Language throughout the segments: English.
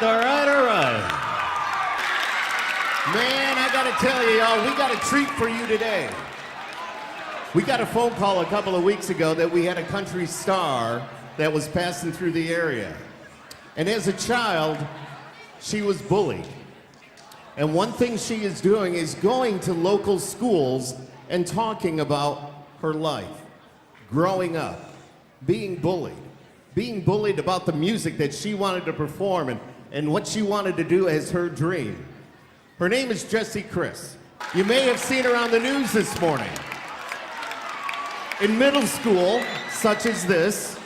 right, all right, all right. Man, I gotta tell you, y'all, we got a treat for you today. We got a phone call a couple of weeks ago that we had a country star that was passing through the area. And as a child, she was bullied. And one thing she is doing is going to local schools and talking about her life, growing up, being bullied about the music that she wanted to perform and what she wanted to do as her dream. Her name is Jessie Chris. You may have seen her on the news this morning. In middle school, such as this,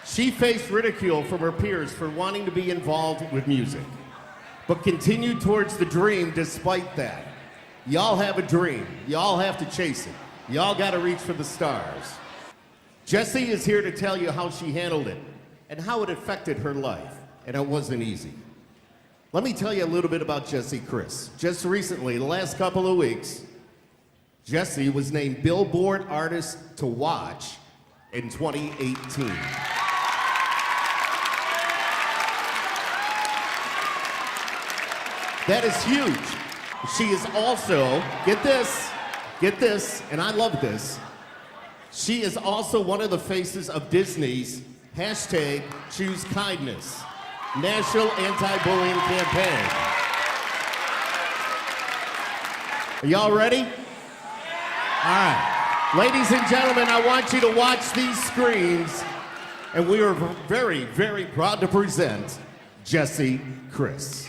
she faced ridicule from her peers for wanting to be involved with music, but continued towards the dream despite that. Y'all have a dream. Y'all have to chase it. Y'all got to reach for the stars. Jessie is here to tell you how she handled it and how it affected her life, and it wasn't easy. Let me tell you a little bit about Jessie Chris. Just recently, the last couple of weeks, Jessie was named Billboard Artist to Watch in 2018. That is huge. She is also, get this, and I love this, she is also one of the faces of Disney's #ChooseKindness, National Anti-Bullying Campaign. Are y'all ready? All right. Ladies and gentlemen, I want you to watch these screens, and we are very, very proud to present Jessie Chris.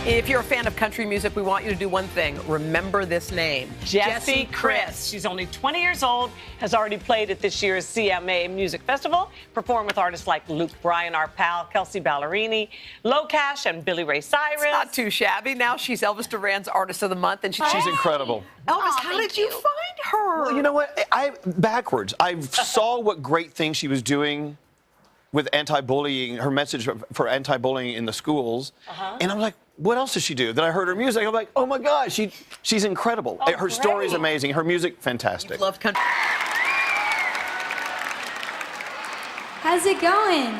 If you're a fan of country music, we want you to do one thing. Remember this name. Jessie Chris. She's only 20 years old, has already played at this year's CMA Music Festival, performed with artists like Luke Bryan, our pal, Kelsey Ballerini, Locash, and Billy Ray Cyrus. It's not too shabby. Now she's Elvis Duran's Artist of the Month, and she's incredible. Elvis, how did you find her? Well, you know what? Backwards. I saw what great things she was doing with anti-bullying, her message for anti-bullying in the schools, and I'm like, what else does she do? Then I heard her music. I'm like, oh my gosh, she's incredible. Oh, her story is amazing. Her music, fantastic. You've loved country. How's it going?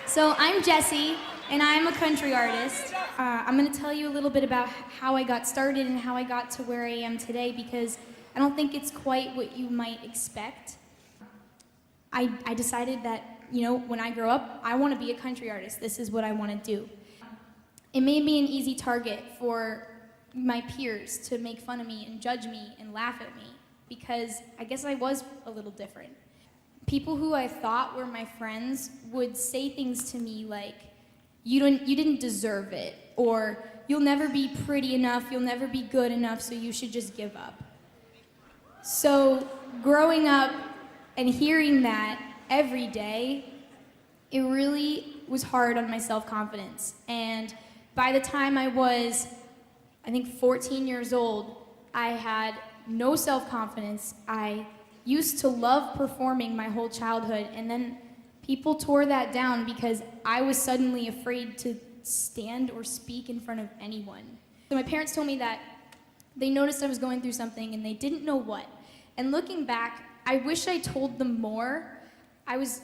So I'm Jessie, and I'm a country artist. I'm going to tell you a little bit about how I got started and how I got to where I am today, because I don't think it's quite what you might expect. I decided that, you know, when I grow up, I want to be a country artist. This is what I want to do. It made me an easy target for my peers to make fun of me and judge me and laugh at me, because I guess I was a little different. People who I thought were my friends would say things to me like, you didn't deserve it, or you'll never be pretty enough, you'll never be good enough, so you should just give up. So growing up and hearing that every day, it really was hard on my self-confidence. And by the time I was, I think, 14 years old, I had no self-confidence. I used to love performing my whole childhood, and then people tore that down because I was suddenly afraid to stand or speak in front of anyone. So my parents told me that they noticed I was going through something and they didn't know what. And looking back, I wish I told them more. I was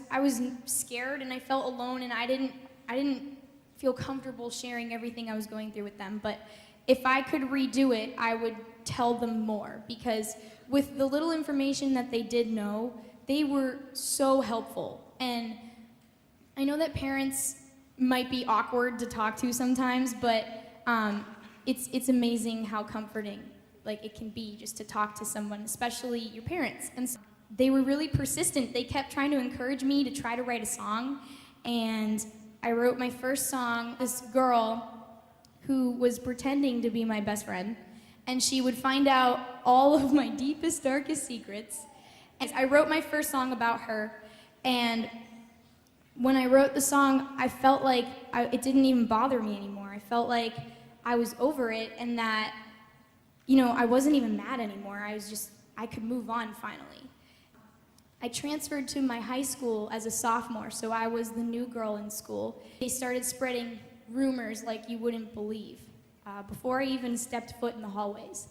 scared and I felt alone, and I didn't feel comfortable sharing everything I was going through with them. But if I could redo it, I would tell them more, because with the little information that they did know, they were so helpful. And I know that parents might be awkward to talk to sometimes, but it's amazing how comforting it can be just to talk to someone, especially your parents. And so they were really persistent. They kept trying to encourage me to try to write a song, and I wrote my first song. This girl who was pretending to be my best friend, and she would find out all of my deepest, darkest secrets. And I wrote my first song about her, and when I wrote the song, I felt like it didn't even bother me anymore. I felt like I was over it, and that, you know, I wasn't even mad anymore. I could move on finally. I transferred to my high school as a sophomore, so I was the new girl in school. They started spreading rumors like you wouldn't believe before I even stepped foot in the hallways.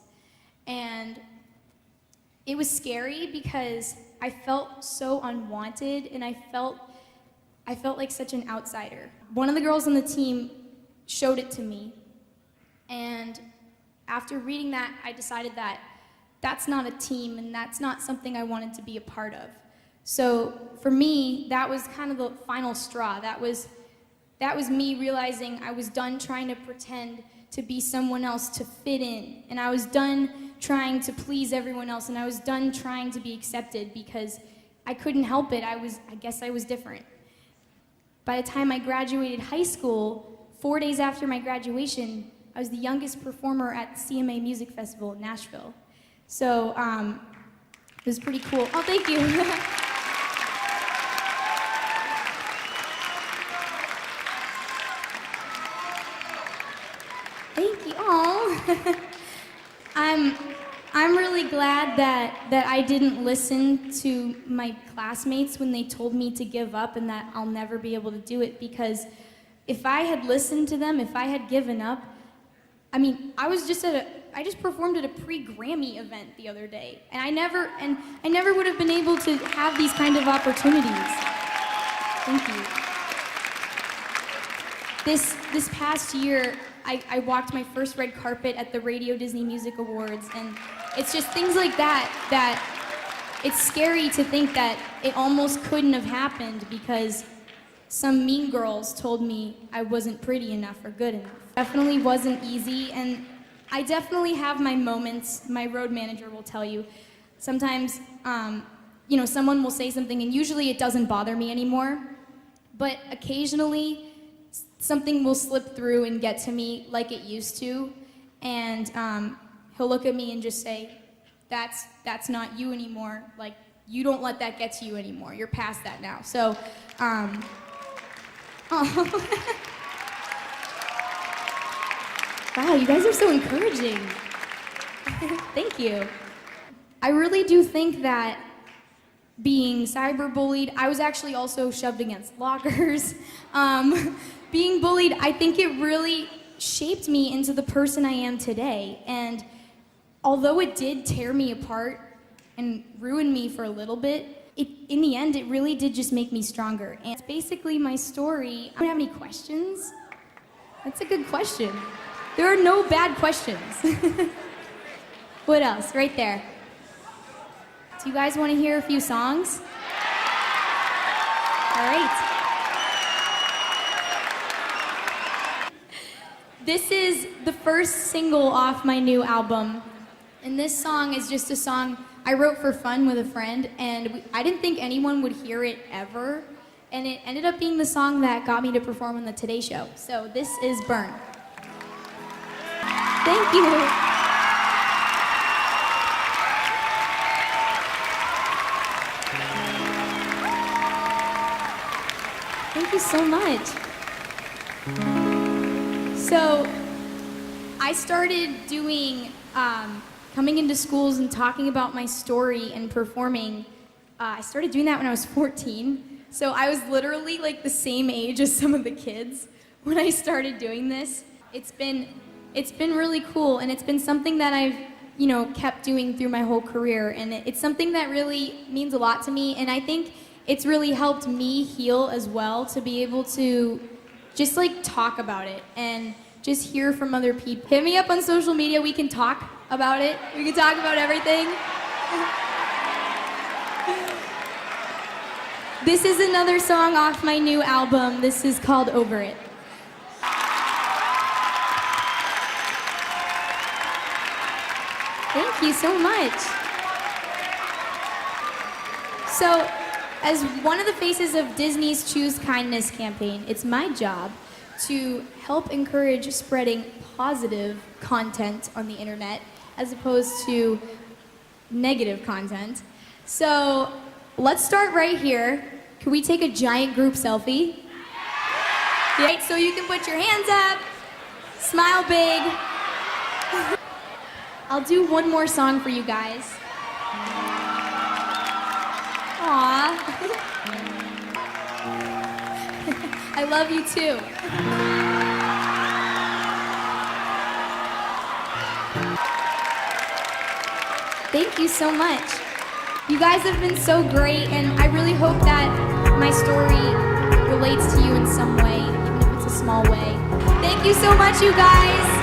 And it was scary because I felt so unwanted, and I felt I felt like such an outsider. One of the girls on the team showed it to me, and after reading that, I decided that that's not a team and that's not something I wanted to be a part of. So for me, that was kind of the final straw. That was me realizing I was done trying to pretend to be someone else to fit in, and I was done trying to please everyone else, and I was done trying to be accepted because I couldn't help it. I guess I was different. By the time I graduated high school, 4 days after my graduation, I was the youngest performer at the CMA Music Festival in Nashville. So it was pretty cool. Oh, thank you. Thank you. Oh, I'm really glad that I didn't listen to my classmates when they told me to give up and that I'll never be able to do it, because if I had listened to them, if I had given up, I mean, I just performed at a pre-Grammy event the other day, and I never would have been able to have these kind of opportunities. Thank you. This past year, I walked my first red carpet at the Radio Disney Music Awards, and it's just things like that it's scary to think that it almost couldn't have happened because some mean girls told me I wasn't pretty enough or good enough. Definitely wasn't easy, and I definitely have my moments. My road manager will tell you. Sometimes, someone will say something, and usually it doesn't bother me anymore, but occasionally something will slip through and get to me like it used to, and he'll look at me and just say, that's not you anymore. Like, you don't let that get to you anymore. You're past that now. So, oh. Wow, you guys are so encouraging. Thank you. I really do think that being cyberbullied, I was actually also shoved against lockers. Being bullied, I think it really shaped me into the person I am today. And although it did tear me apart and ruin me for a little bit, in the end, it really did just make me stronger. And it's basically my story. I don't have any questions. That's a good question. There are no bad questions. What else? Right there. Do you guys want to hear a few songs? All right. This is the first single off my new album. And this song is just a song I wrote for fun with a friend, and I didn't think anyone would hear it ever. And it ended up being the song that got me to perform on the Today Show. So this is Burn. Thank you. Thank you so much. So I started doing, coming into schools and talking about my story and performing. I started doing that when I was 14. So I was literally like the same age as some of the kids when I started doing this. It's been really cool, and it's been something that I've, kept doing through my whole career, and it's something that really means a lot to me, and I think it's really helped me heal as well, to be able to just talk about it and just hear from other people. Hit me up on social media, we can talk about it. We can talk about everything. This is another song off my new album. This is called Over It. Thank you so much. So, as one of the faces of Disney's Choose Kindness campaign, it's my job to help encourage spreading positive content on the internet as opposed to negative content. So, let's start right here. Can we take a giant group selfie? Right, so you can put your hands up, smile big. I'll do one more song for you guys. Aww. I love you too. Thank you so much. You guys have been so great, and I really hope that my story will relates to you in some way, even if it's a small way. Thank you so much, you guys.